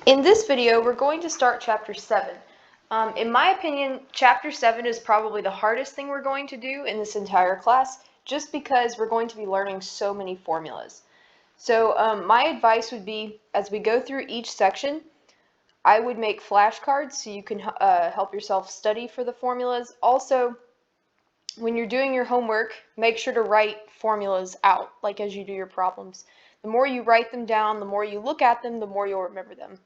In this video, we're going to start Chapter 7. In my opinion, Chapter 7 is probably the hardest thing we're going to do in this entire class, just because we're going to be learning so many formulas. So my advice would be, as we go through each section, I would make flashcards so you can help yourself study for the formulas. Also, when you're doing your homework, make sure to write formulas out, like as you do your problems. The more you write them down, the more you look at them, the more you'll remember them.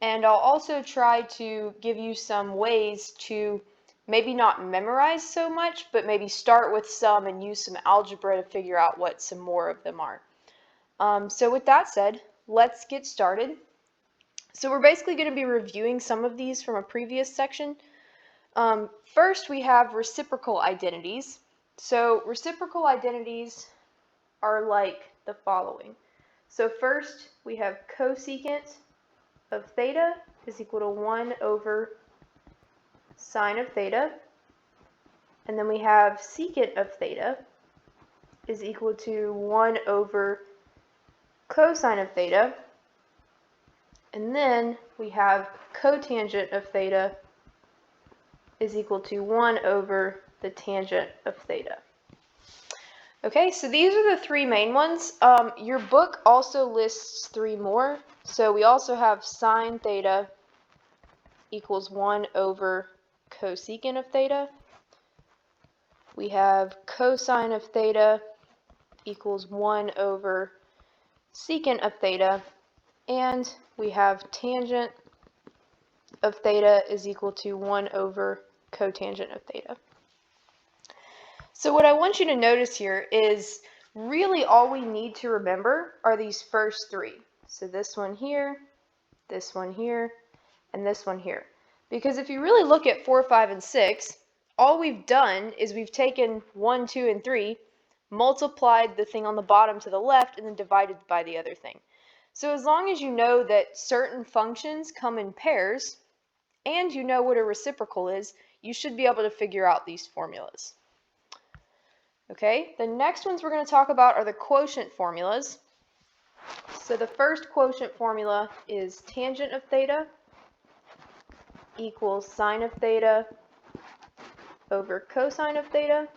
And I'll also try to give you some ways to maybe not memorize so much, but maybe start with some and use some algebra to figure out what some more of them are. So with that said, let's get started. So we're basically going to be reviewing some of these from a previous section. First, we have reciprocal identities. So reciprocal identities are like the following. So first, we have cosecant of theta is equal to 1 over sine of theta. And then we have secant of theta is equal to 1 over cosine of theta. And then we have cotangent of theta is equal to 1 over the tangent of theta. Okay, so these are the three main ones. Your book also lists three more. So we also have sine theta equals 1 over cosecant of theta. We have cosine of theta equals 1 over secant of theta. And we have tangent of theta is equal to 1 over cotangent of theta. So what I want you to notice here is really all we need to remember are these first three. So this one here, and this one here. Because if you really look at 4, 5, and 6, all we've done is we've taken 1, 2, and 3, multiplied the thing on the bottom to the left, and then divided by the other thing. So as long as you know that certain functions come in pairs, and you know what a reciprocal is, you should be able to figure out these formulas. Okay, the next ones we're going to talk about are the quotient formulas. So the first quotient formula is tangent of theta equals sine of theta over cosine of theta.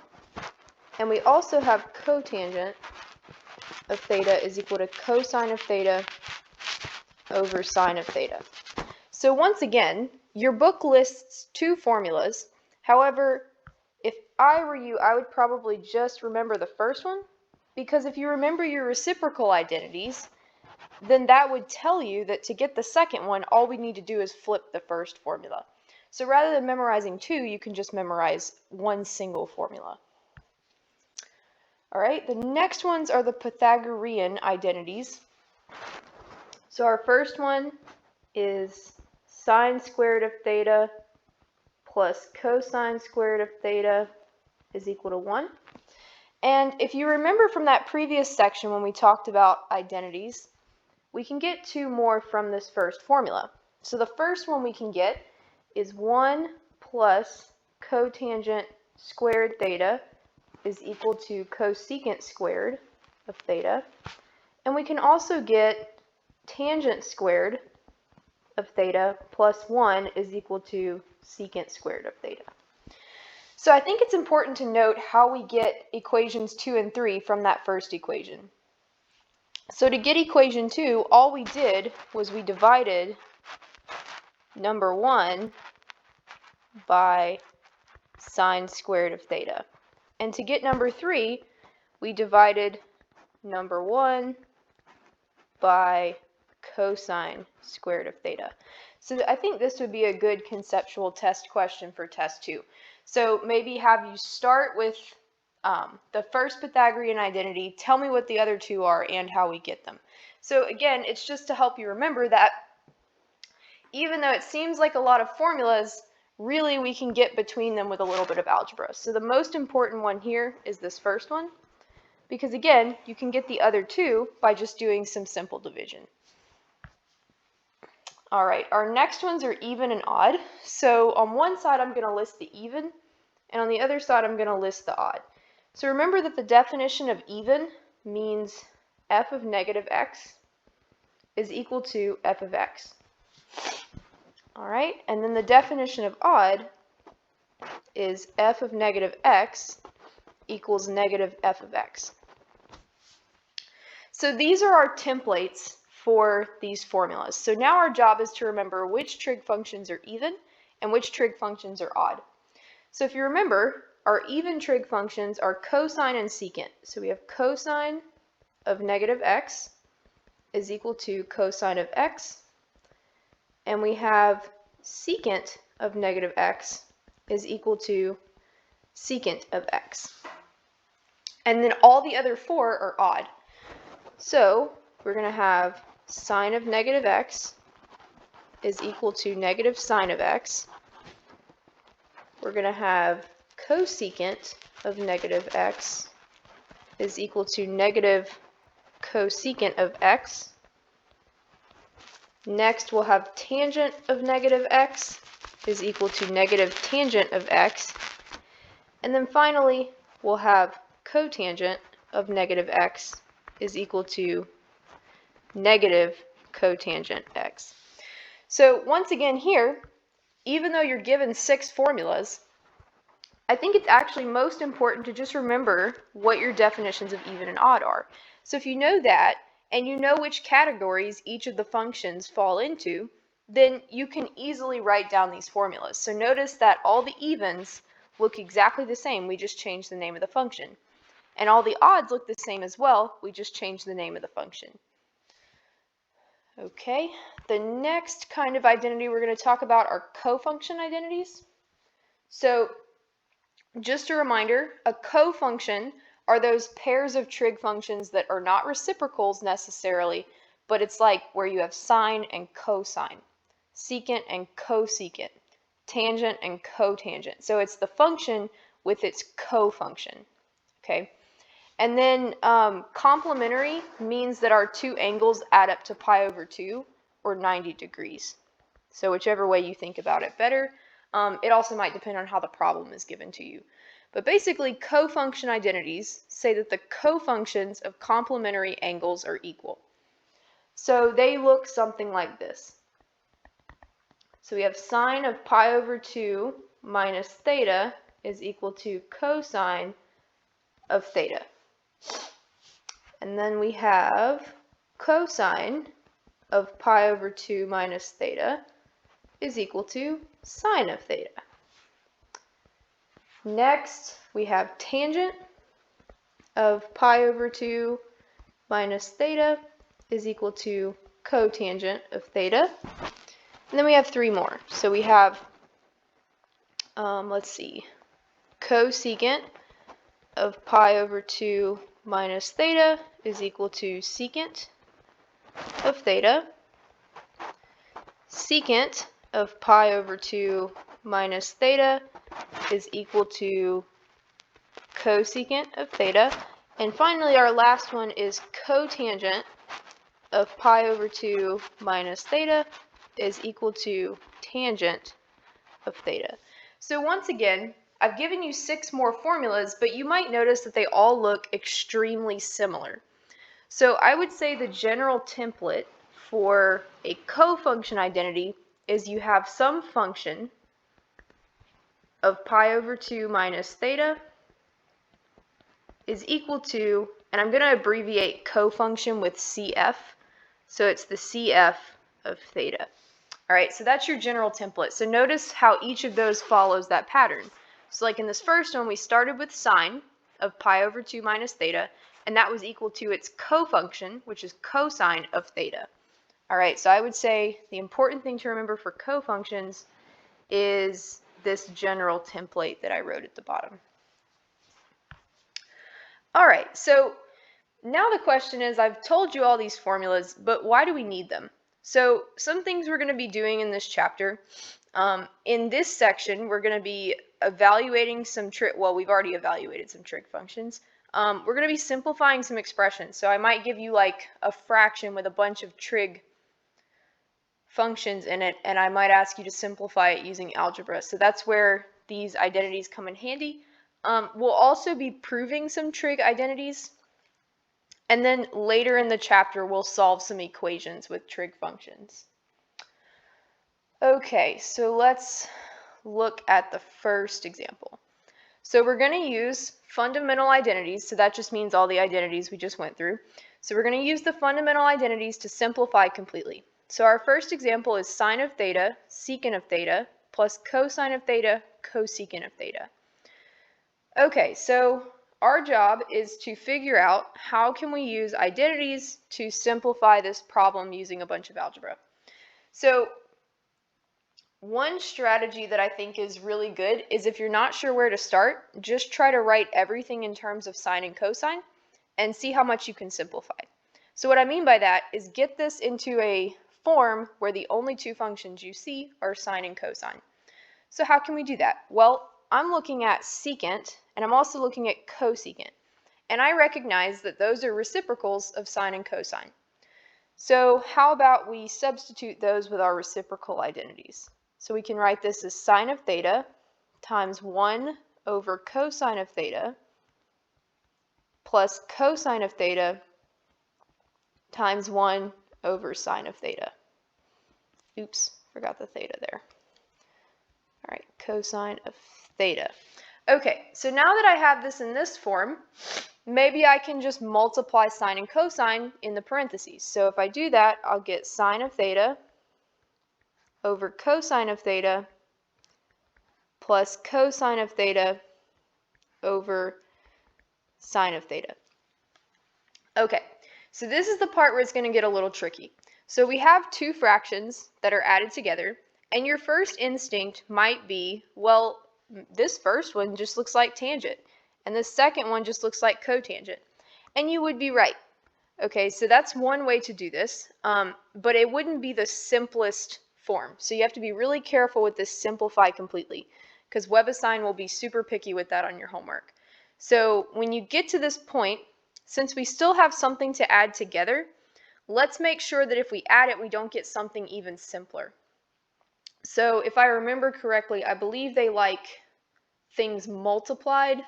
And we also have cotangent of theta is equal to cosine of theta over sine of theta. So once again, your book lists two formulas. However, if I were you, I would probably just remember the first one, because if you remember your reciprocal identities, then that would tell you that to get the second one, all we need to do is flip the first formula. So rather than memorizing two, you can just memorize one single formula. All right, the next ones are the Pythagorean identities. So our first one is sine squared of theta plus cosine squared of theta is equal to 1. And if you remember from that previous section when we talked about identities, we can get two more from this first formula. So the first one we can get is 1 plus cotangent squared theta is equal to cosecant squared of theta. And we can also get tangent squared of theta plus 1 is equal to secant squared of theta. So I think it's important to note how we get equations 2 and 3 from that first equation. So to get equation 2, all we did was we divided number 1 by sine squared of theta. And to get number 3, we divided number 1 by cosine squared of theta. So I think this would be a good conceptual test question for test 2. So maybe have you start with the first Pythagorean identity, tell me what the other two are and how we get them. So again, it's just to help you remember that even though it seems like a lot of formulas, really we can get between them with a little bit of algebra. So the most important one here is this first one, because again, you can get the other two by just doing some simple division. All right, our next ones are even and odd. So on one side, I'm going to list the even, and on the other side, I'm going to list the odd. So remember that the definition of even means f of negative x is equal to f of x. All right, and then the definition of odd is f of negative x equals negative f of x. So these are our templates for these formulas. So now our job is to remember which trig functions are even and which trig functions are odd. So if you remember, our even trig functions are cosine and secant. So we have cosine of negative x is equal to cosine of x, and we have secant of negative x is equal to secant of x. And then all the other four are odd. So we're going to have sine of negative x is equal to negative sine of x. We're going to have cosecant of negative x is equal to negative cosecant of x. Next, we'll have tangent of negative x is equal to negative tangent of x. And then finally, we'll have cotangent of negative x is equal to negative cotangent x. So once again here, even though you're given 6 formulas, I think it's actually most important to just remember what your definitions of even and odd are. So if you know that, and you know which categories each of the functions fall into, then you can easily write down these formulas. So notice that all the evens look exactly the same, we just changed the name of the function. And all the odds look the same as well, we just changed the name of the function. Okay, the next kind of identity we're going to talk about are cofunction identities. So just a reminder, a cofunction are those pairs of trig functions that are not reciprocals necessarily, but it's like where you have sine and cosine, secant and cosecant, tangent and cotangent. So it's the function with its cofunction. Okay. And then complementary means that our two angles add up to pi over 2 or 90 degrees. So whichever way you think about it better. It also might depend on how the problem is given to you. But basically, cofunction identities say that the cofunctions of complementary angles are equal. So they look something like this. So we have sine of pi over 2 minus theta is equal to cosine of theta. And then we have cosine of pi over 2 minus theta is equal to sine of theta. Next, we have tangent of pi over 2 minus theta is equal to cotangent of theta. And then we have 3 more. So we have, let's see, cosecant of pi over 2 minus theta is equal to secant of theta. Secant of pi over 2 minus theta is equal to cosecant of theta. And finally, our last one is cotangent of pi over 2 minus theta is equal to tangent of theta. So once again, I've given you 6 more formulas, but you might notice that they all look extremely similar. So I would say the general template for a cofunction identity is you have some function of pi over 2 minus theta is equal to, and I'm going to abbreviate cofunction with CF, so it's the CF of theta. All right, so that's your general template. So notice how each of those follows that pattern. So like in this first one, we started with sine of pi over 2 minus theta, and that was equal to its cofunction, which is cosine of theta. All right, so I would say the important thing to remember for cofunctions is this general template that I wrote at the bottom. All right, so now the question is, I've told you all these formulas, but why do we need them? So some things we're going to be doing in this chapter. In this section, we're going to be evaluating some trig, well, we've already evaluated some trig functions. We're going to be simplifying some expressions. So I might give you like a fraction with a bunch of trig functions in it, and I might ask you to simplify it using algebra. So that's where these identities come in handy. We'll also be proving some trig identities. And then later in the chapter, we'll solve some equations with trig functions. Okay, so let's look at the first example. So we're going to use fundamental identities, so that just means all the identities we just went through. So we're going to use the fundamental identities to simplify completely. So our first example is sine of theta, secant of theta, plus cosine of theta, cosecant of theta. Okay, so our job is to figure out how can we use identities to simplify this problem using a bunch of algebra. So one strategy that I think is really good is if you're not sure where to start, just try to write everything in terms of sine and cosine and see how much you can simplify. So what I mean by that is get this into a form where the only two functions you see are sine and cosine. So how can we do that? Well, I'm looking at secant and I'm also looking at cosecant. And I recognize that those are reciprocals of sine and cosine. So how about we substitute those with our reciprocal identities? So we can write this as sine of theta times 1 over cosine of theta plus cosine of theta times 1 over sine of theta. Oops, forgot the theta there. All right, cosine of theta. Okay, so now that I have this in this form, maybe I can just multiply sine and cosine in the parentheses. So if I do that, I'll get sine of theta over cosine of theta plus cosine of theta over sine of theta. Okay, so this is the part where it's going to get a little tricky. So we have two fractions that are added together, and your first instinct might be, well, this first one just looks like tangent, and this second one just looks like cotangent. And you would be right. Okay, so that's one way to do this, but it wouldn't be the simplest form. So you have to be really careful with this simplify completely, because WebAssign will be super picky with that on your homework. So when you get to this point, since we still have something to add together, let's make sure that if we add it, we don't get something even simpler. So if I remember correctly, I believe they like things multiplied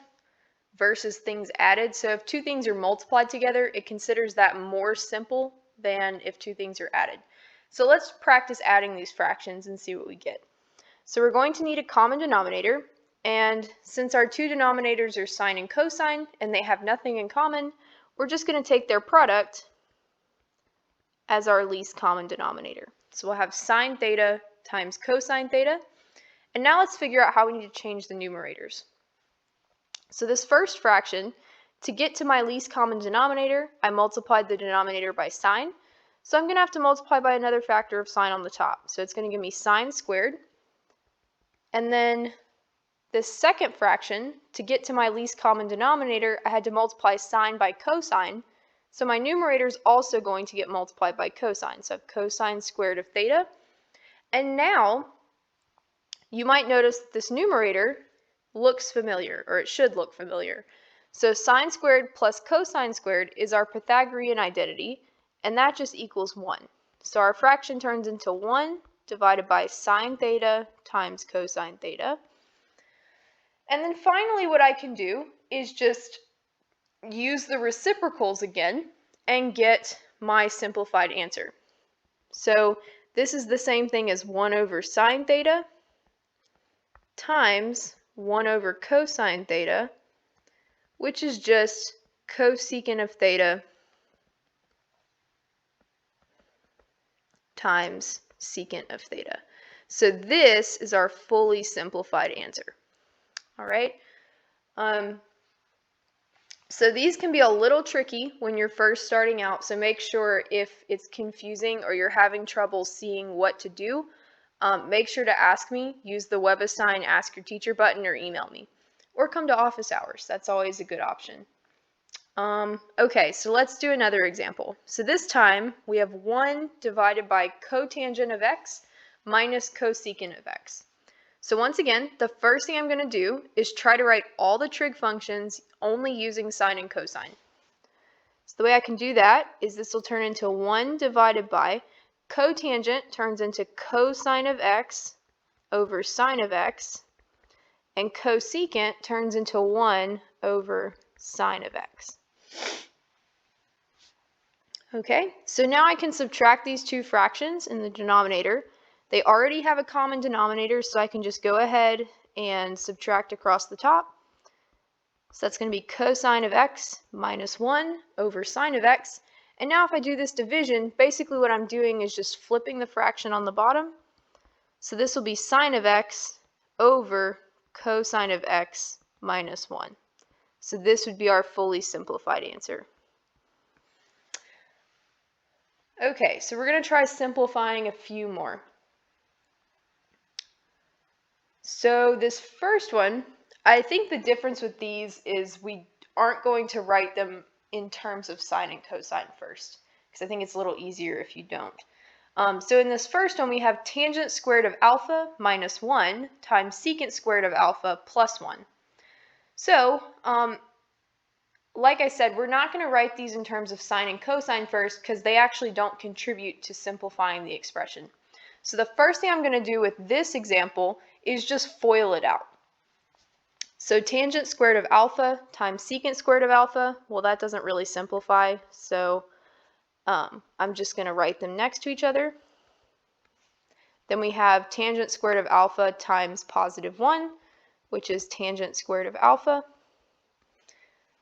versus things added. So if two things are multiplied together, it considers that more simple than if two things are added. So let's practice adding these fractions and see what we get. So we're going to need a common denominator, and since our two denominators are sine and cosine and they have nothing in common, we're just going to take their product as our least common denominator. So we'll have sine theta times cosine theta. And now let's figure out how we need to change the numerators. So this first fraction, to get to my least common denominator, I multiplied the denominator by sine. So I'm going to have to multiply by another factor of sine on the top. So it's going to give me sine squared. And then this second fraction, to get to my least common denominator, I had to multiply sine by cosine. So my numerator is also going to get multiplied by cosine. So I have cosine squared of theta. And now you might notice that this numerator looks familiar, or it should look familiar. So sine squared plus cosine squared is our Pythagorean identity, and that just equals 1. So our fraction turns into 1 divided by sine theta times cosine theta. And then finally what I can do is just use the reciprocals again and get my simplified answer. So this is the same thing as 1 over sine theta times 1 over cosine theta, which is just cosecant of theta times secant of theta. So this is our fully simplified answer. All right. So these can be a little tricky when you're first starting out, so make sure if it's confusing or you're having trouble seeing what to do, make sure to ask me. Use the WebAssign Ask Your Teacher button or email me. Or come to office hours. That's always a good option. Okay, so let's do another example. So this time we have 1 divided by cotangent of x minus cosecant of x. So once again, the first thing I'm going to do is try to write all the trig functions only using sine and cosine. So the way I can do that is this will turn into 1 divided by cotangent turns into cosine of x over sine of x, and cosecant turns into 1 over sine of x. Okay, so now I can subtract these two fractions in the denominator. They already have a common denominator, so I can just go ahead and subtract across the top. So that's going to be cosine of x minus 1 over sine of x. And now if I do this division, basically what I'm doing is just flipping the fraction on the bottom. So this will be sine of x over cosine of x minus 1. So this would be our fully simplified answer. Okay, so we're going to try simplifying a few more. So this first one, I think the difference with these is we aren't going to write them in terms of sine and cosine first, because I think it's a little easier if you don't. So in this first one, we have tangent squared of alpha minus 1 times secant squared of alpha plus 1. So, like I said, we're not going to write these in terms of sine and cosine first because they actually don't contribute to simplifying the expression. So the first thing I'm going to do with this example is just FOIL it out. So tangent squared of alpha times secant squared of alpha, well, that doesn't really simplify, so I'm just going to write them next to each other. Then we have tangent squared of alpha times positive 1, which is tangent squared of alpha.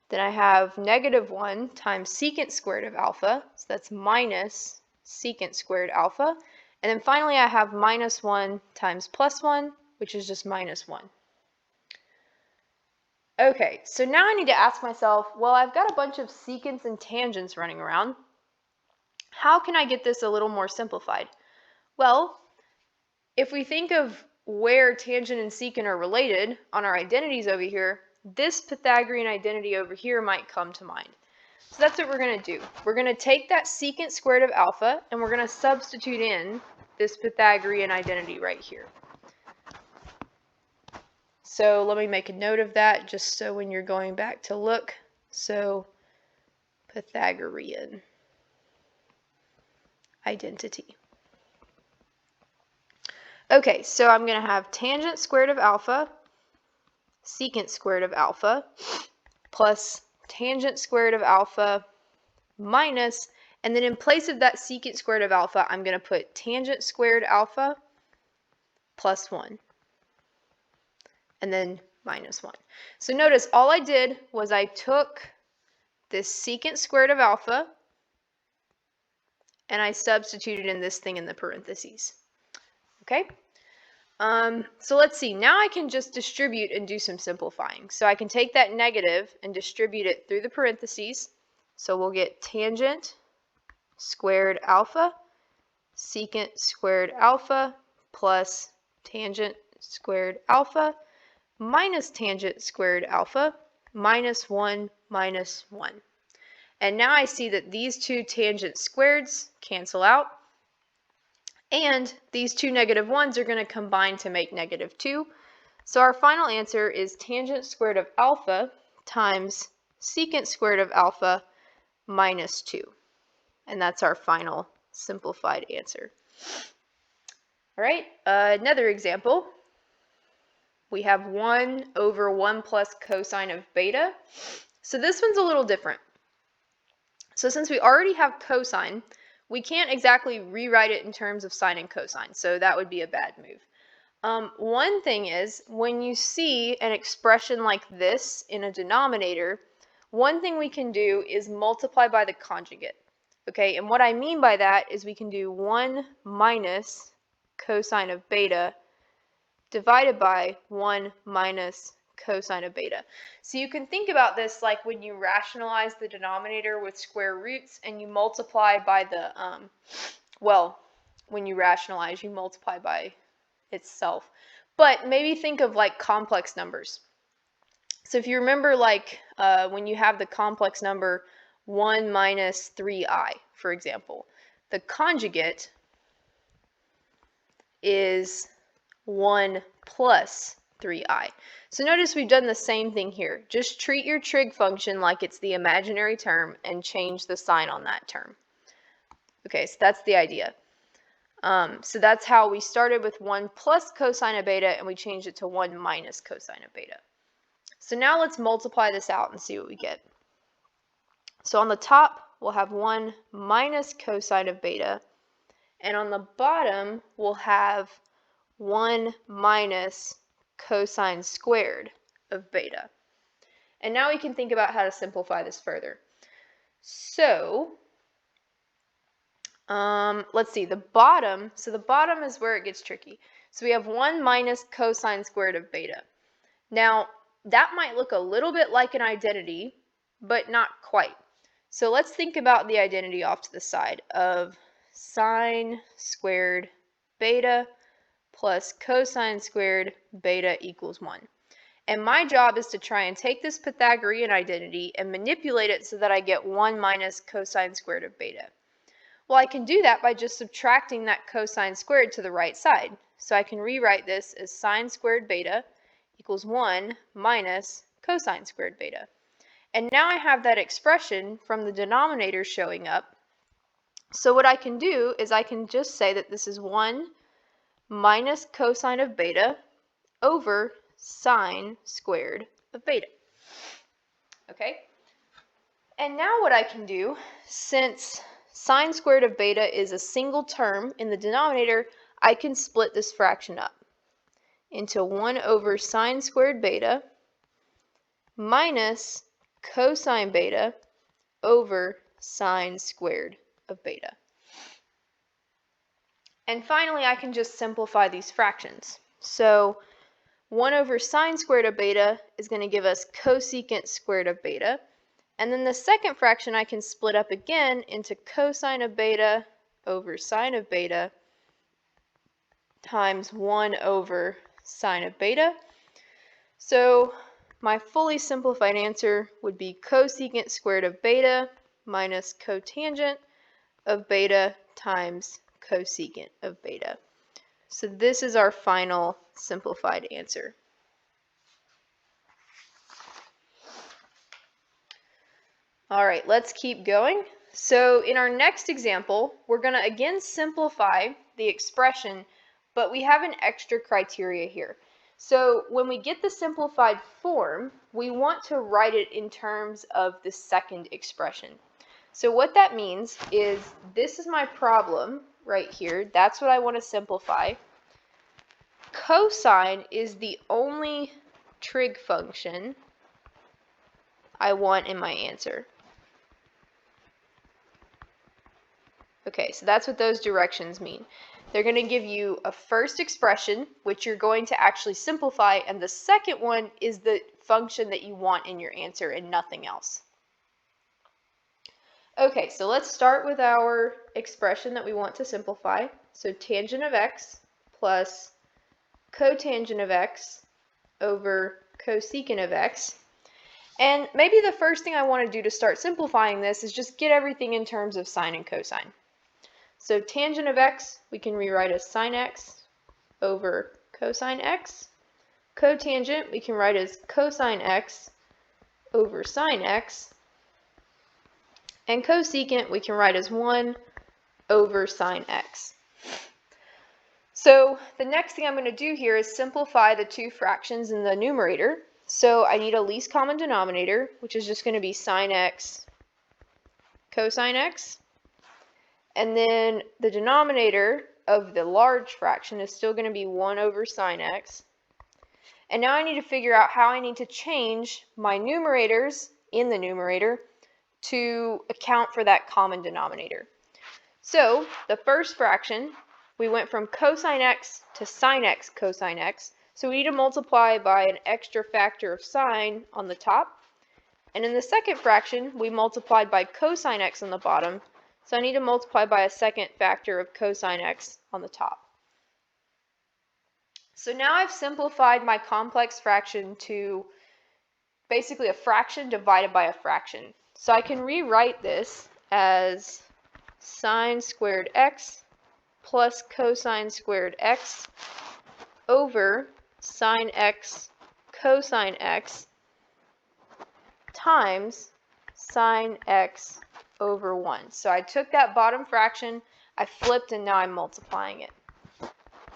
Then I have negative 1 times secant squared of alpha, so that's minus secant squared alpha. And then finally I have minus 1 times plus 1, which is just minus 1. Okay, so now I need to ask myself, well, I've got a bunch of secants and tangents running around. How can I get this a little more simplified? Well, if we think of where tangent and secant are related on our identities over here, this Pythagorean identity over here might come to mind. So that's what we're going to do. We're going to take that secant squared of alpha and we're going to substitute in this Pythagorean identity right here. So let me make a note of that just so when you're going back to look. So Pythagorean identity. Okay, so I'm going to have tangent squared of alpha, secant squared of alpha, plus tangent squared of alpha minus, and then in place of that secant squared of alpha, I'm going to put tangent squared alpha plus 1, and then minus 1. So notice all I did was I took this secant squared of alpha, and I substituted in this thing in the parentheses. Okay? So let's see, now I can just distribute and do some simplifying. So I can take that negative and distribute it through the parentheses. So we'll get tangent squared alpha, secant squared alpha, plus tangent squared alpha, minus tangent squared alpha, minus 1, minus 1. And now I see that these two tangent squareds cancel out. And these two negative 1s are going to combine to make negative 2. So our final answer is tangent squared of alpha times secant squared of alpha minus 2. And that's our final simplified answer. All right, another example. We have 1 over 1 plus cosine of beta. So this one's a little different. So since we already have cosine, we can't exactly rewrite it in terms of sine and cosine, so that would be a bad move. One thing is, when you see an expression like this in a denominator, one thing we can do is multiply by the conjugate. Okay, and what I mean by that is we can do 1 minus cosine of beta divided by 1 minus cosine of beta. So you can think about this like when you rationalize the denominator with square roots and you multiply by the, well, when you rationalize, you multiply by itself. But maybe think of like complex numbers. So if you remember like when you have the complex number 1 minus 3i, for example, the conjugate is 1 plus 3i. So notice we've done the same thing here. Just treat your trig function like it's the imaginary term and change the sign on that term. Okay, so that's the idea. So that's how we started with 1 plus cosine of beta and we changed it to 1 minus cosine of beta. So now let's multiply this out and see what we get. So on the top, we'll have 1 minus cosine of beta, And on the bottom, we'll have 1 minus cosine squared of beta. And now we can think about how to simplify this further. So, let's see, the bottom is where it gets tricky. So we have 1 minus cosine squared of beta. Now, that might look a little bit like an identity, but not quite. So let's think about the identity off to the side of sine squared beta plus cosine squared beta equals 1. And my job is to try and take this Pythagorean identity and manipulate it so that I get 1 minus cosine squared of beta. Well, I can do that by just subtracting that cosine squared to the right side. So I can rewrite this as sine squared beta equals 1 minus cosine squared beta. And now I have that expression from the denominator showing up. So what I can do is I can just say that this is 1 minus cosine of beta over sine squared of beta. Okay? And now what I can do, since sine squared of beta is a single term in the denominator, I can split this fraction up into 1 over sine squared beta minus cosine beta over sine squared of beta. And finally, I can just simplify these fractions. So 1 over sine squared of beta is going to give us cosecant squared of beta. And then the second fraction I can split up again into cosine of beta over sine of beta times 1 over sine of beta. So my fully simplified answer would be cosecant squared of beta minus cotangent of beta times cosecant of beta. So this is our final simplified answer. All right, let's keep going. So in our next example, we're going to again simplify the expression, but we have an extra criteria here. So when we get the simplified form, we want to write it in terms of the second expression. So what that means is this is my problem right here. That's what I want to simplify. Cosine is the only trig function I want in my answer. Okay, so that's what those directions mean. They're going to give you a first expression, which you're going to actually simplify, and the second one is the function that you want in your answer and nothing else. Okay, so let's start with our expression that we want to simplify. So tangent of x plus cotangent of x over cosecant of x. And maybe the first thing I want to do to start simplifying this is just get everything in terms of sine and cosine. So tangent of x, we can rewrite as sine x over cosine x. Cotangent, we can write as cosine x over sine x. And cosecant, we can write as 1 over sine x. So the next thing I'm going to do here is simplify the two fractions in the numerator. So I need a least common denominator, which is just going to be sine x cosine x. And then the denominator of the large fraction is still going to be 1 over sine x. And now I need to figure out how I need to change my numerators in the numerator to account for that common denominator. So the first fraction, we went from cosine x to sine x cosine x. So we need to multiply by an extra factor of sine on the top. And in the second fraction, we multiplied by cosine x on the bottom. So I need to multiply by a second factor of cosine x on the top. So now I've simplified my complex fraction to basically a fraction divided by a fraction. So I can rewrite this as sine squared x plus cosine squared x over sine x cosine x times sine x over 1. So I took that bottom fraction, I flipped, and now I'm multiplying it.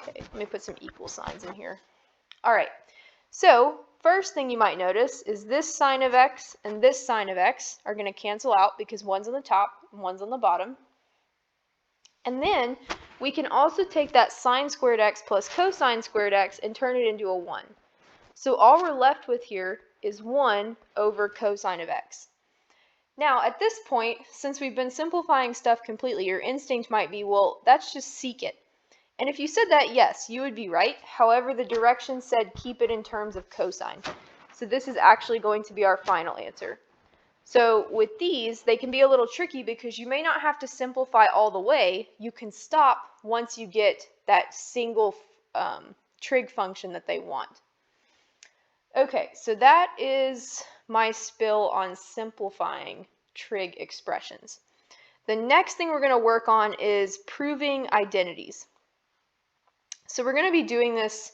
Okay, let me put some equal signs in here. All right, so first thing you might notice is this sine of x and this sine of x are going to cancel out because one's on the top and one's on the bottom. And then we can also take that sine squared x plus cosine squared x and turn it into a 1. So all we're left with here is 1 over cosine of x. Now, at this point, since we've been simplifying stuff completely, your instinct might be, well, that's just secant. And if you said that, yes, you would be right. However, the directions said keep it in terms of cosine. So this is actually going to be our final answer. So with these, they can be a little tricky because you may not have to simplify all the way. You can stop once you get that single trig function that they want. Okay, so that is my spill on simplifying trig expressions. The next thing we're going to work on is proving identities. So we're going to be doing this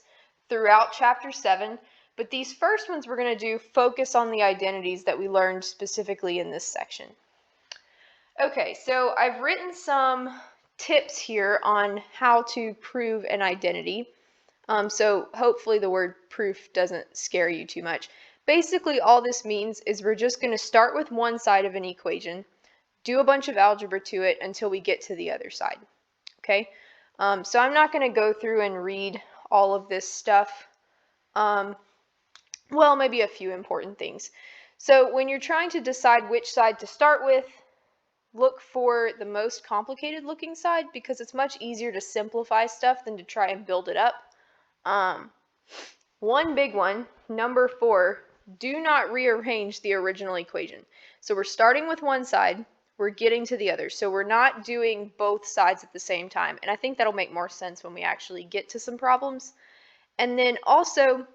throughout chapter 7, but these first ones we're going to do focus on the identities that we learned specifically in this section. Okay, so I've written some tips here on how to prove an identity. So hopefully the word proof doesn't scare you too much. Basically, all this means is we're just going to start with one side of an equation, do a bunch of algebra to it until we get to the other side. Okay? So I'm not going to go through and read all of this stuff. Well, maybe a few important things. So when you're trying to decide which side to start with, look for the most complicated looking side because it's much easier to simplify stuff than to try and build it up. One big one, number 4, do not rearrange the original equation. So we're starting with one side, we're getting to the other. So we're not doing both sides at the same time. And I think that'll make more sense when we actually get to some problems. And then also,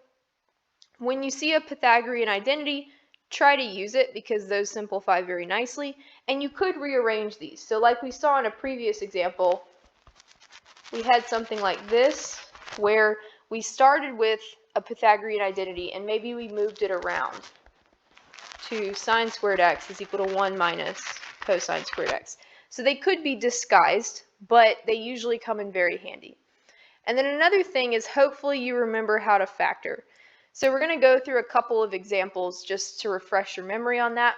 when you see a Pythagorean identity, try to use it because those simplify very nicely. And you could rearrange these. So like we saw in a previous example, we had something like this where we started with a Pythagorean identity and maybe we moved it around to sine squared x is equal to 1 minus cosine squared x. So they could be disguised, but they usually come in very handy. And then another thing is hopefully you remember how to factor. So we're going to go through a couple of examples just to refresh your memory on that.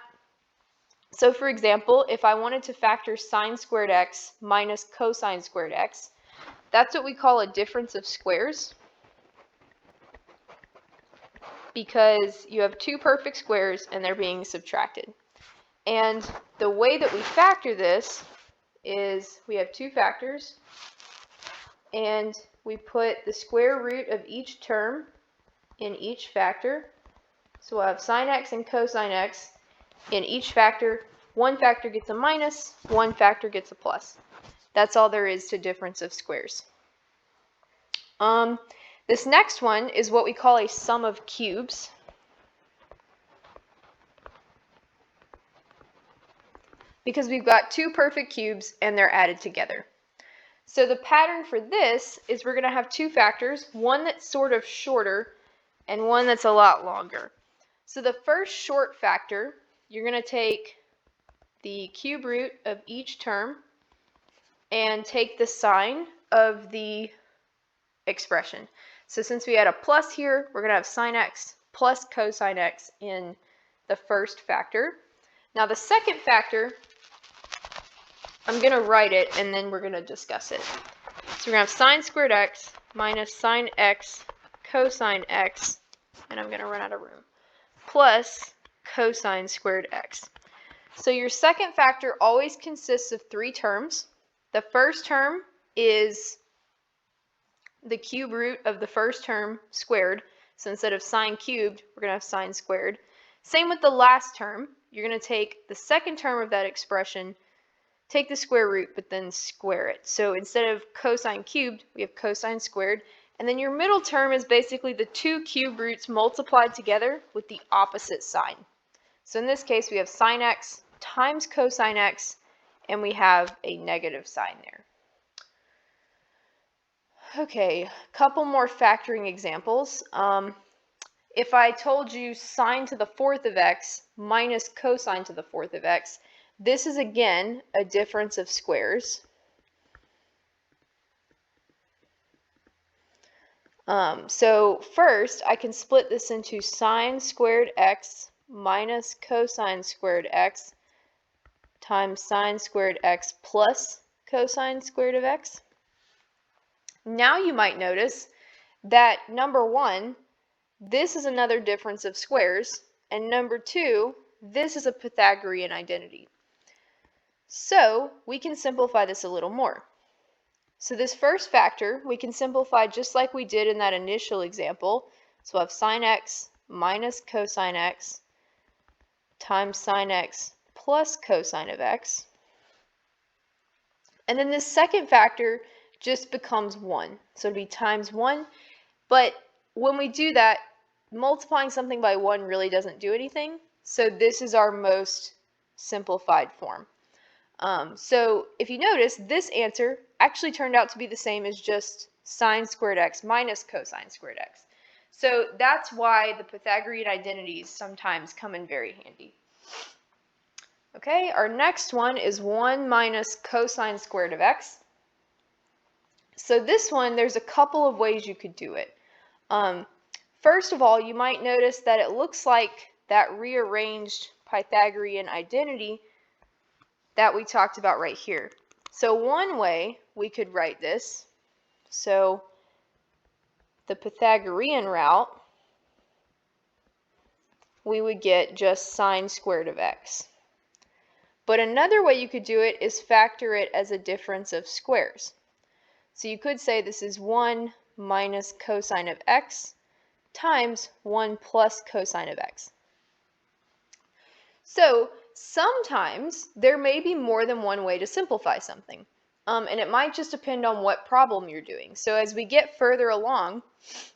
So for example, if I wanted to factor sine squared x minus cosine squared x, that's what we call a difference of squares, because you have two perfect squares and they're being subtracted. And the way that we factor this is we have two factors and we put the square root of each term in each factor. So we'll have sine x and cosine x in each factor. One factor gets a minus, one factor gets a plus. That's all there is to difference of squares. This next one is what we call a sum of cubes. Because we've got two perfect cubes and they're added together. So the pattern for this is we're going to have two factors, one that's sort of shorter and one that's a lot longer. So the first short factor, you're going to take the cube root of each term and take the sign of the expression. So since we had a plus here, we're going to have sine x plus cosine x in the first factor. Now the second factor, I'm going to write it and then we're going to discuss it. So we're going to have sine squared x minus sine x cosine x, and I'm going to run out of room, plus cosine squared x. So your second factor always consists of three terms. The first term is the cube root of the first term squared. So instead of sine cubed, we're going to have sine squared. Same with the last term. You're going to take the second term of that expression, take the square root, but then square it. So instead of cosine cubed, we have cosine squared. And then your middle term is basically the two cube roots multiplied together with the opposite sign. So in this case, we have sine x times cosine x, and we have a negative sign there. Okay, a couple more factoring examples. If I told you sine to the fourth of x minus cosine to the fourth of x, this is again a difference of squares. So first, I can split this into sine squared x minus cosine squared x times sine squared x plus cosine squared of x. Now you might notice that number 1, this is another difference of squares, and number 2, this is a Pythagorean identity. So we can simplify this a little more. So this first factor we can simplify just like we did in that initial example. So we'll have sine x minus cosine x times sine x plus cosine of x. And then this second factor just becomes 1. So it'd be times 1. But when we do that, multiplying something by 1 really doesn't do anything. So this is our most simplified form. So if you notice, this answer actually turned out to be the same as just sine squared x minus cosine squared x. So that's why the Pythagorean identities sometimes come in very handy. Okay, our next one is 1 minus cosine squared of x. So this one, there's a couple of ways you could do it. First of all, you might notice that it looks like that rearranged Pythagorean identity that we talked about right here. So one way we could write this, so the Pythagorean route, we would get just sine squared of x. But another way you could do it is factor it as a difference of squares. So you could say this is 1 minus cosine of x times 1 plus cosine of x. So sometimes there may be more than one way to simplify something, and it might just depend on what problem you're doing. So as we get further along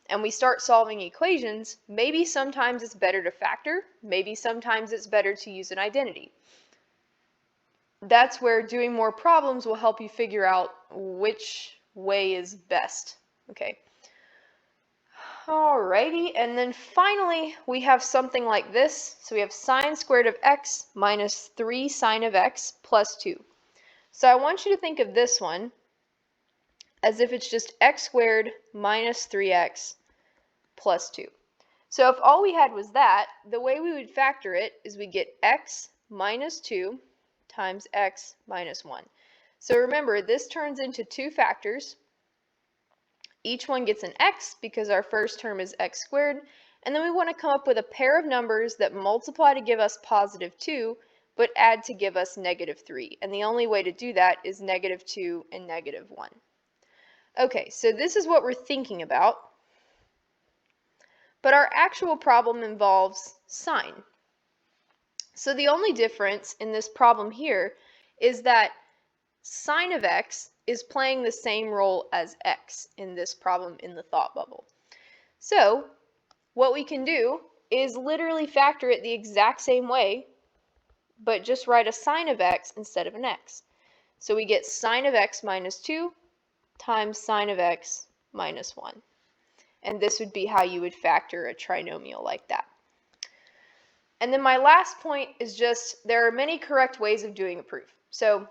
and we start solving equations, maybe sometimes it's better to factor, maybe sometimes it's better to use an identity. That's where doing more problems will help you figure out which way is best. Okay. Alrighty, and then finally we have something like this. So we have sine squared of x minus 3 sine of x plus 2. So I want you to think of this one as if it's just x squared minus 3x plus 2. So if all we had was that, the way we would factor it is we get x minus 2 times x minus 1. So remember, this turns into two factors. Each one gets an x because our first term is x squared, and then we want to come up with a pair of numbers that multiply to give us positive 2, but add to give us negative 3. And the only way to do that is negative 2 and negative 1. Okay, so this is what we're thinking about, but our actual problem involves sine. So the only difference in this problem here is that sine of x is playing the same role as x in this problem in the thought bubble. So what we can do is literally factor it the exact same way, but just write a sine of x instead of an x. So we get sine of x minus 2 times sine of x minus 1. And this would be how you would factor a trinomial like that. And then my last point is just there are many correct ways of doing a proof. So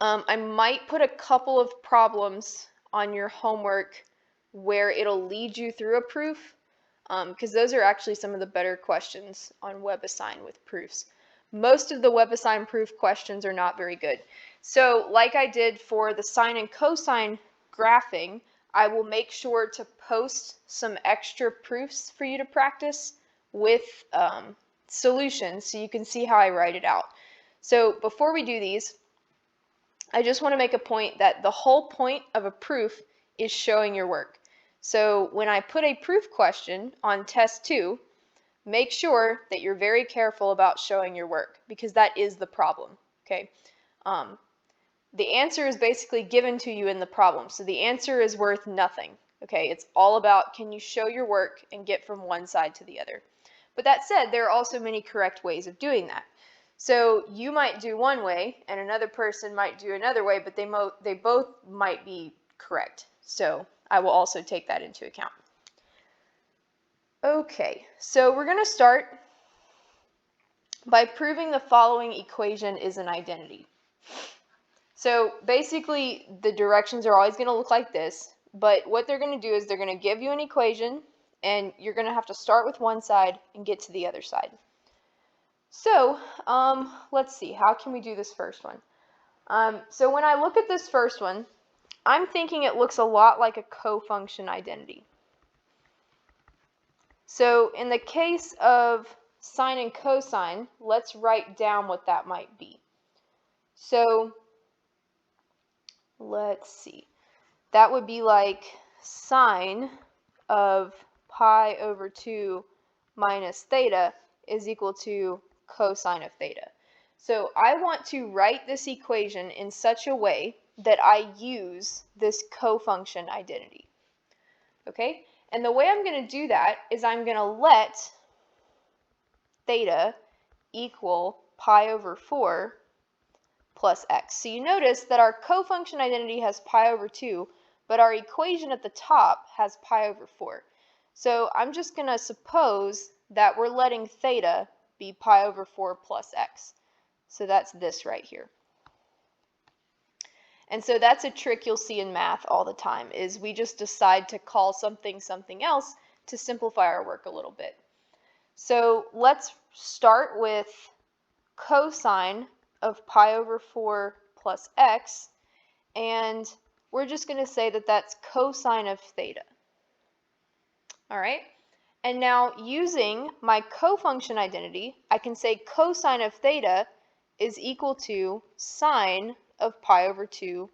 I might put a couple of problems on your homework where it'll lead you through a proof, because those are actually some of the better questions on WebAssign with proofs. Most of the WebAssign proof questions are not very good. So like I did for the sine and cosine graphing, I will make sure to post some extra proofs for you to practice with solutions so you can see how I write it out. So before we do these, I just want to make a point that the whole point of a proof is showing your work. So when I put a proof question on test 2, make sure that you're very careful about showing your work, because that is the problem. Okay. The answer is basically given to you in the problem, so the answer is worth nothing. Okay, it's all about can you show your work and get from one side to the other. But that said, there are also many correct ways of doing that. So you might do one way and another person might do another way, but they both might be correct. So I will also take that into account. Okay, so we're going to start by proving the following equation is an identity. So basically the directions are always going to look like this, but what they're going to do is they're going to give you an equation and you're going to have to start with one side and get to the other side. So let's see, how can we do this first one? So when I look at this first one, I'm thinking it looks a lot like a cofunction identity. So in the case of sine and cosine, let's write down what that might be. So let's see. That would be like sine of pi over 2 minus theta is equal to cosine of theta. So I want to write this equation in such a way that I use this cofunction identity. Okay? And the way I'm going to do that is I'm going to let theta equal pi over 4 plus x. So you notice that our cofunction identity has pi over 2, but our equation at the top has pi over 4. So I'm just going to suppose that we're letting theta be pi over 4 plus x. So that's this right here. And so that's a trick you'll see in math all the time, is we just decide to call something something else to simplify our work a little bit. So let's start with cosine of pi over 4 plus x, and we're just going to say that that's cosine of theta. All right, and now using my cofunction identity, I can say cosine of theta is equal to sine of pi over 2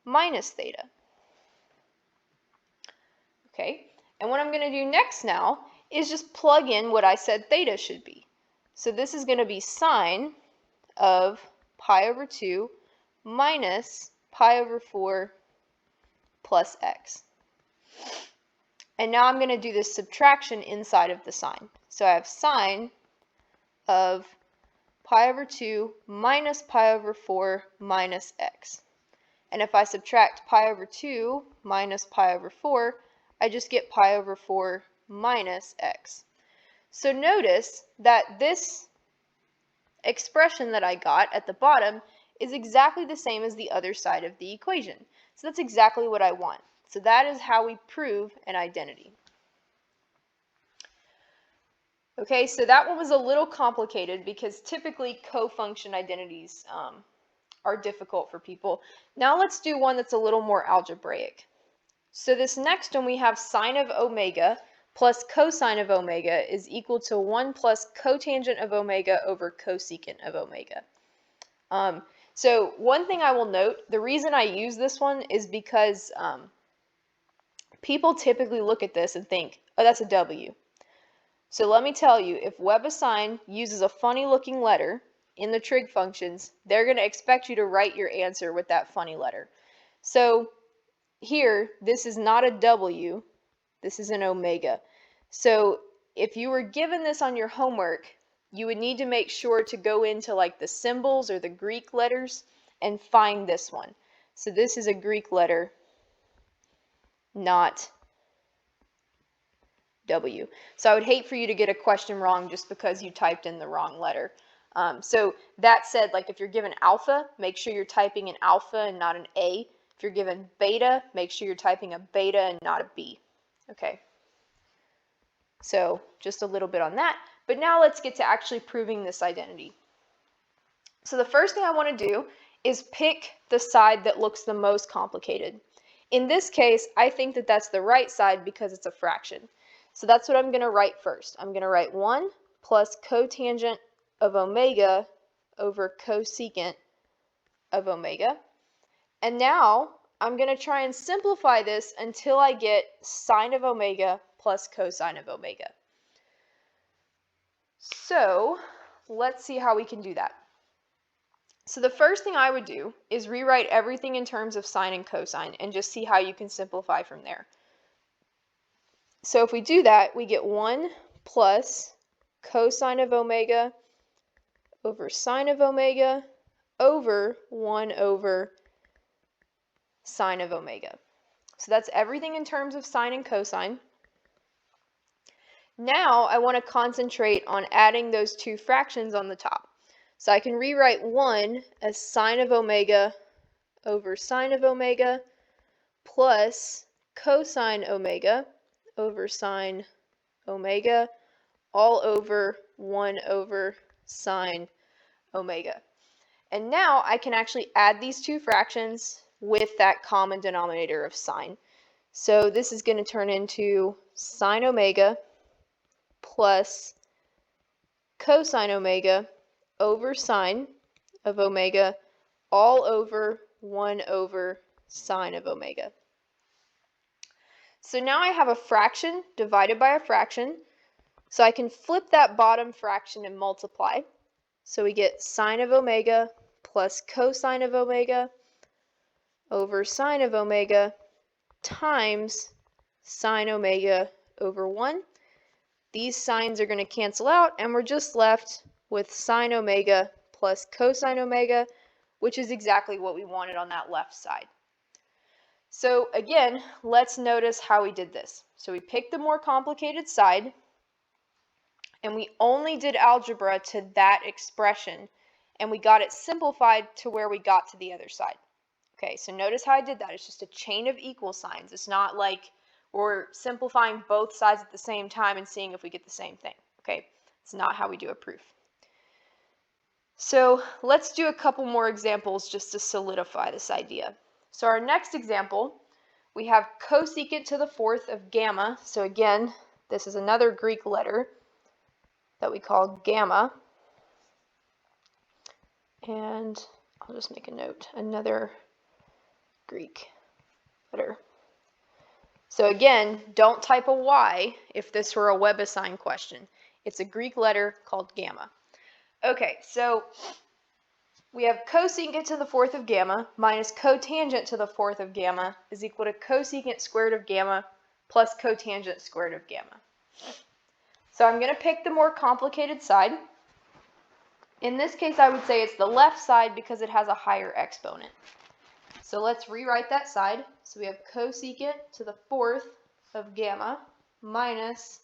minus theta. Okay, and what I'm going to do next now is just plug in what I said theta should be. So this is going to be sine of pi over 2 minus pi over 4 plus x. And now I'm going to do this subtraction inside of the sign. So I have sine of pi over 2 minus pi over 4 minus x. And if I subtract pi over 2 minus pi over 4, I just get pi over 4 minus x. So notice that this expression that I got at the bottom is exactly the same as the other side of the equation. So that's exactly what I want. So that is how we prove an identity. Okay, so that one was a little complicated because typically cofunction identities are difficult for people. Now let's do one that's a little more algebraic. So this next one, we have sine of omega plus cosine of omega is equal to 1 plus cotangent of omega over cosecant of omega. So one thing I will note, the reason I use this one is because people typically look at this and think, oh, that's a W. So let me tell you, if WebAssign uses a funny looking letter in the trig functions, they're going to expect you to write your answer with that funny letter. So here, this is not a W, this is an omega. So if you were given this on your homework, you would need to make sure to go into like the symbols or the Greek letters and find this one. So this is a Greek letter, not W. So I would hate for you to get a question wrong just because you typed in the wrong letter. So that said, like if you're given alpha, make sure you're typing an alpha and not an A. If you're given beta, make sure you're typing a beta and not a B. Okay. So just a little bit on that. But now let's get to actually proving this identity. So the first thing I want to do is pick the side that looks the most complicated. In this case, I think that that's the right side because it's a fraction. So that's what I'm going to write first. I'm going to write 1 plus cotangent of omega over cosecant of omega. And now I'm going to try and simplify this until I get sine of omega plus cosine of omega. So let's see how we can do that. So the first thing I would do is rewrite everything in terms of sine and cosine and just see how you can simplify from there. So if we do that, we get 1 plus cosine of omega over sine of omega over 1 over sine of omega. So that's everything in terms of sine and cosine. Now I want to concentrate on adding those two fractions on the top. So I can rewrite 1 as sine of omega over sine of omega plus cosine omega over sine omega all over 1 over sine omega. And now I can actually add these two fractions with that common denominator of sine. So this is going to turn into sine omega plus cosine omega over sine of omega all over 1 over sine of omega. So now I have a fraction divided by a fraction, so I can flip that bottom fraction and multiply. So we get sine of omega plus cosine of omega over sine of omega times sine omega over 1. These signs are going to cancel out, and we're just left with sine omega plus cosine omega, which is exactly what we wanted on that left side. So again, let's notice how we did this. So we picked the more complicated side, and we only did algebra to that expression, and we got it simplified to where we got to the other side. Okay, so notice how I did that. It's just a chain of equal signs. It's not like we're simplifying both sides at the same time and seeing if we get the same thing. Okay, it's not how we do a proof. So let's do a couple more examples just to solidify this idea. So our next example, we have cosecant to the fourth of gamma. So again, this is another Greek letter that we call gamma. And I'll just make a note, another Greek letter. So again, don't type a Y if this were a WebAssign question. It's a Greek letter called gamma. Okay, so we have cosecant to the fourth of gamma minus cotangent to the fourth of gamma is equal to cosecant squared of gamma plus cotangent squared of gamma. So I'm going to pick the more complicated side. In this case, I would say it's the left side because it has a higher exponent. So let's rewrite that side. So we have cosecant to the fourth of gamma minus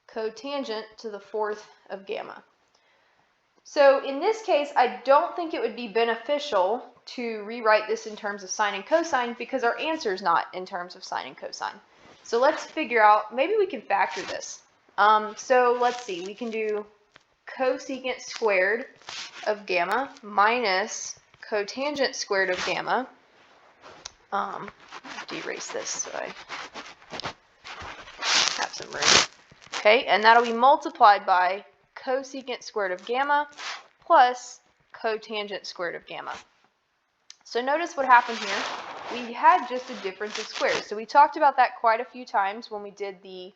cotangent to the fourth of gamma. So in this case, I don't think it would be beneficial to rewrite this in terms of sine and cosine because our answer is not in terms of sine and cosine. So let's figure out, maybe we can factor this. So let's see, we can do cosecant squared of gamma minus cotangent squared of gamma. I have to erase this so I have some room. Okay, and that'll be multiplied by cosecant squared of gamma plus cotangent squared of gamma. So notice what happened here. We had just a difference of squares. So we talked about that quite a few times when we did the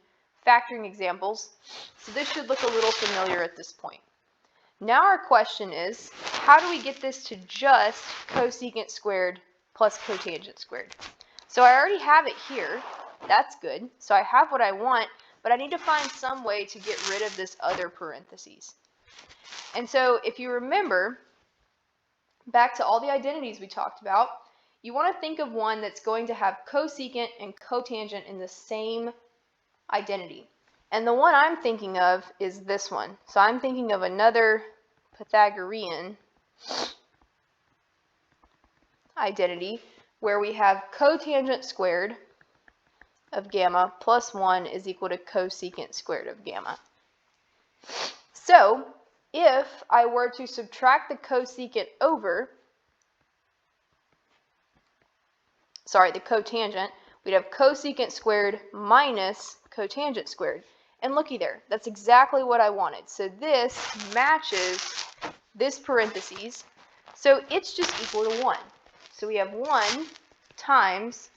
factoring examples. So this should look a little familiar at this point. Now our question is, how do we get this to just cosecant squared plus cotangent squared? So I already have it here. That's good. So I have what I want, but I need to find some way to get rid of this other parentheses. And so if you remember, back to all the identities we talked about, you want to think of one that's going to have cosecant and cotangent in the same identity. And the one I'm thinking of is this one. So I'm thinking of another Pythagorean identity where we have cotangent squared of gamma plus 1 is equal to cosecant squared of gamma. So if I were to subtract the cosecant over, the cotangent, we'd have cosecant squared minus cotangent squared. And looky there, that's exactly what I wanted. So this matches this parentheses, so it's just equal to 1. So we have 1 times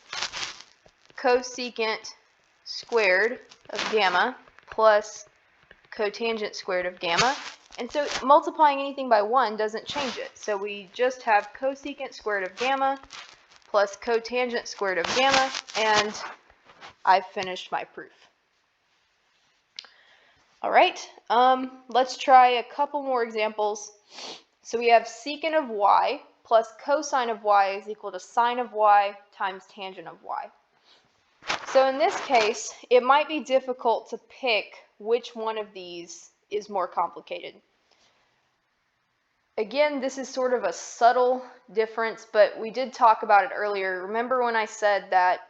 cosecant squared of gamma plus cotangent squared of gamma. And so multiplying anything by 1 doesn't change it. So we just have cosecant squared of gamma plus cotangent squared of gamma, and I've finished my proof. All right, let's try a couple more examples. So we have secant of y plus cosine of y is equal to sine of y times tangent of y. So in this case, it might be difficult to pick which one of these is more complicated. Again, this is sort of a subtle difference, but we did talk about it earlier. Remember when I said that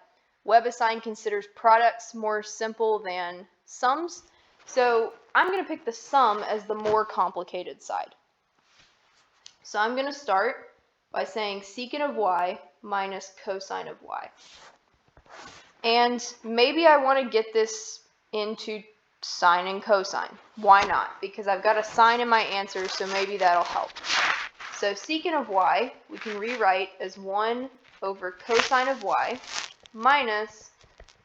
WebAssign considers products more simple than sums? So I'm going to pick the sum as the more complicated side. So I'm going to start by saying secant of y minus cosine of y. And maybe I want to get this into sine and cosine. Why not? Because I've got a sine in my answer, so maybe that'll help. So secant of y, we can rewrite as 1 over cosine of y minus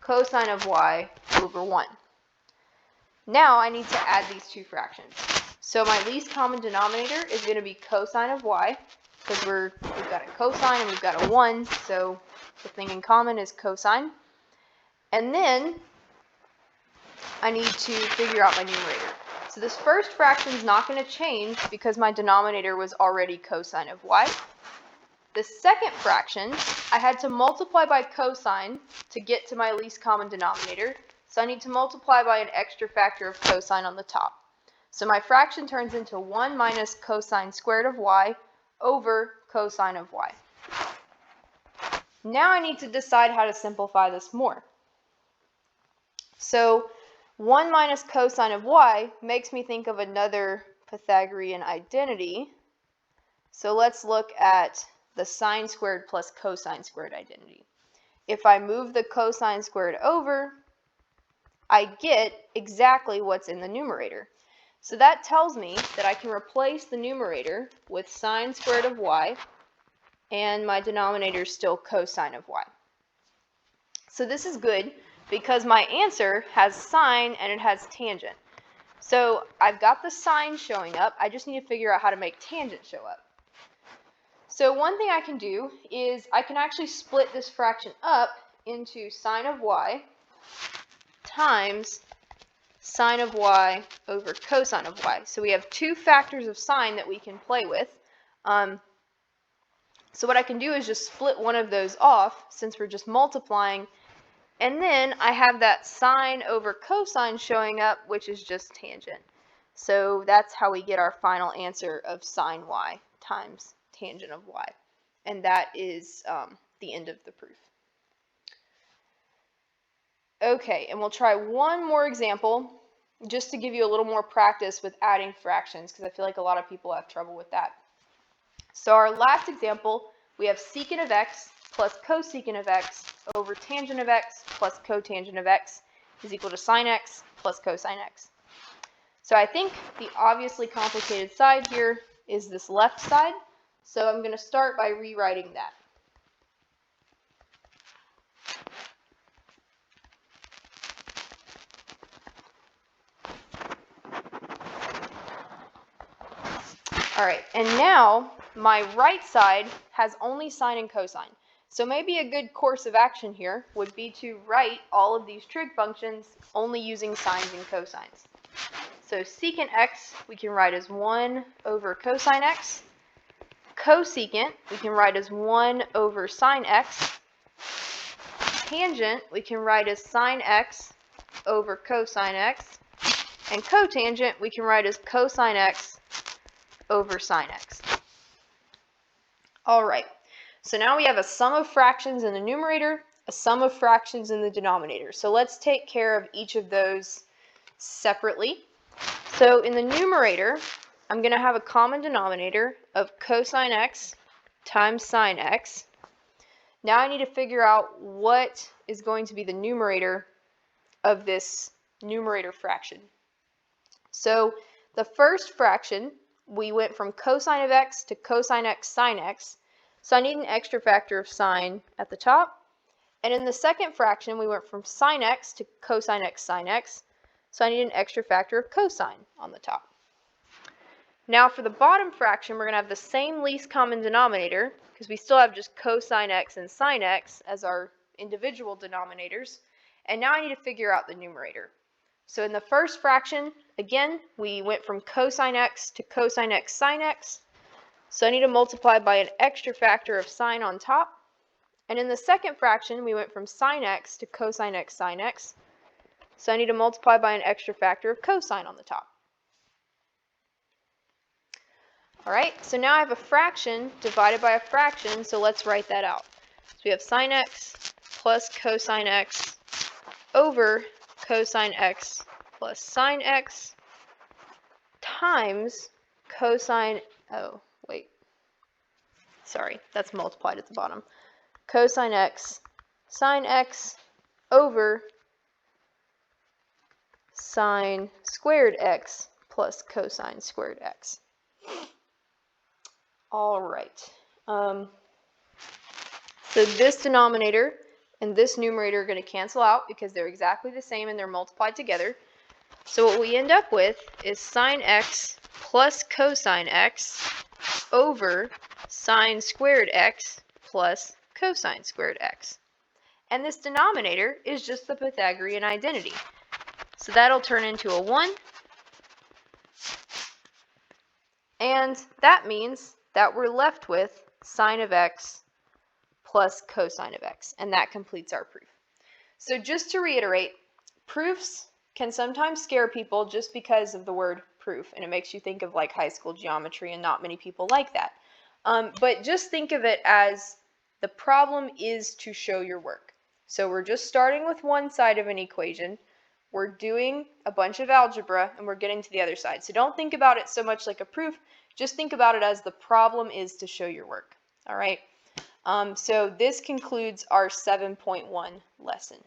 cosine of y over 1. Now I need to add these two fractions. So my least common denominator is going to be cosine of y, because we've got a cosine and we've got a 1, so the thing in common is cosine. And then I need to figure out my numerator. So this first fraction is not going to change because my denominator was already cosine of y. The second fraction, I had to multiply by cosine to get to my least common denominator. So I need to multiply by an extra factor of cosine on the top. So my fraction turns into 1 minus cosine squared of y over cosine of y. Now I need to decide how to simplify this more. So 1 minus cosine of y makes me think of another Pythagorean identity. So let's look at the sine squared plus cosine squared identity. If I move the cosine squared over, I get exactly what's in the numerator. So that tells me that I can replace the numerator with sine squared of y, and my denominator is still cosine of y. So this is good because my answer has sine and it has tangent. So I've got the sine showing up, I just need to figure out how to make tangent show up. So one thing I can do is I can actually split this fraction up into sine of y times sine of y over cosine of y. So we have two factors of sine that we can play with. So what I can do is just split one of those off since we're just multiplying, and then I have that sine over cosine showing up, which is just tangent. So that's how we get our final answer of sine y times tangent of y. And that is the end of the proof. Okay, and we'll try one more example just to give you a little more practice with adding fractions, because I feel like a lot of people have trouble with that. So our last example, we have secant of x plus cosecant of x over tangent of x plus cotangent of x is equal to sine x plus cosine x. So I think the obviously complicated side here is this left side. So I'm going to start by rewriting that. All right, and now my right side has only sine and cosine. So maybe a good course of action here would be to write all of these trig functions only using sines and cosines. So secant x we can write as 1 over cosine x. Cosecant we can write as 1 over sine x. Tangent we can write as sine x over cosine x. And cotangent we can write as cosine x over sine x. All right, so now we have a sum of fractions in the numerator, a sum of fractions in the denominator. So let's take care of each of those separately. So in the numerator, I'm going to have a common denominator of cosine x times sine x. Now I need to figure out what is going to be the numerator of this numerator fraction. So the first fraction, we went from cosine of x to cosine x sine x. So I need an extra factor of sine at the top. And in the second fraction, we went from sine x to cosine x sine x. So I need an extra factor of cosine on the top. Now for the bottom fraction, we're going to have the same least common denominator, because we still have just cosine x and sine x as our individual denominators. And now I need to figure out the numerator. So in the first fraction, again, we went from cosine x to cosine x sine x. So I need to multiply by an extra factor of sine on top. And in the second fraction, we went from sine x to cosine x sine x. So I need to multiply by an extra factor of cosine on the top. All right, so now I have a fraction divided by a fraction, so let's write that out. So we have sine x plus cosine x over cosine x plus sine x times cosine, oh, wait, sorry, that's multiplied at the bottom. cosine x sine x over sine squared x plus cosine squared x. All right. So this denominator and this numerator are going to cancel out because they're exactly the same and they're multiplied together. So what we end up with is sine x plus cosine x over sine squared x plus cosine squared x. And this denominator is just the Pythagorean identity. So that'll turn into a 1. And that means that we're left with sine of x plus cosine of x. And that completes our proof. So just to reiterate, proofs can sometimes scare people just because of the word proof. And it makes you think of like high school geometry, and not many people like that. But just think of it as the problem is to show your work. So we're just starting with one side of an equation. We're doing a bunch of algebra, and we're getting to the other side. So don't think about it so much like a proof. Just think about it as the problem is to show your work. All right. So this concludes our 7.1 lesson.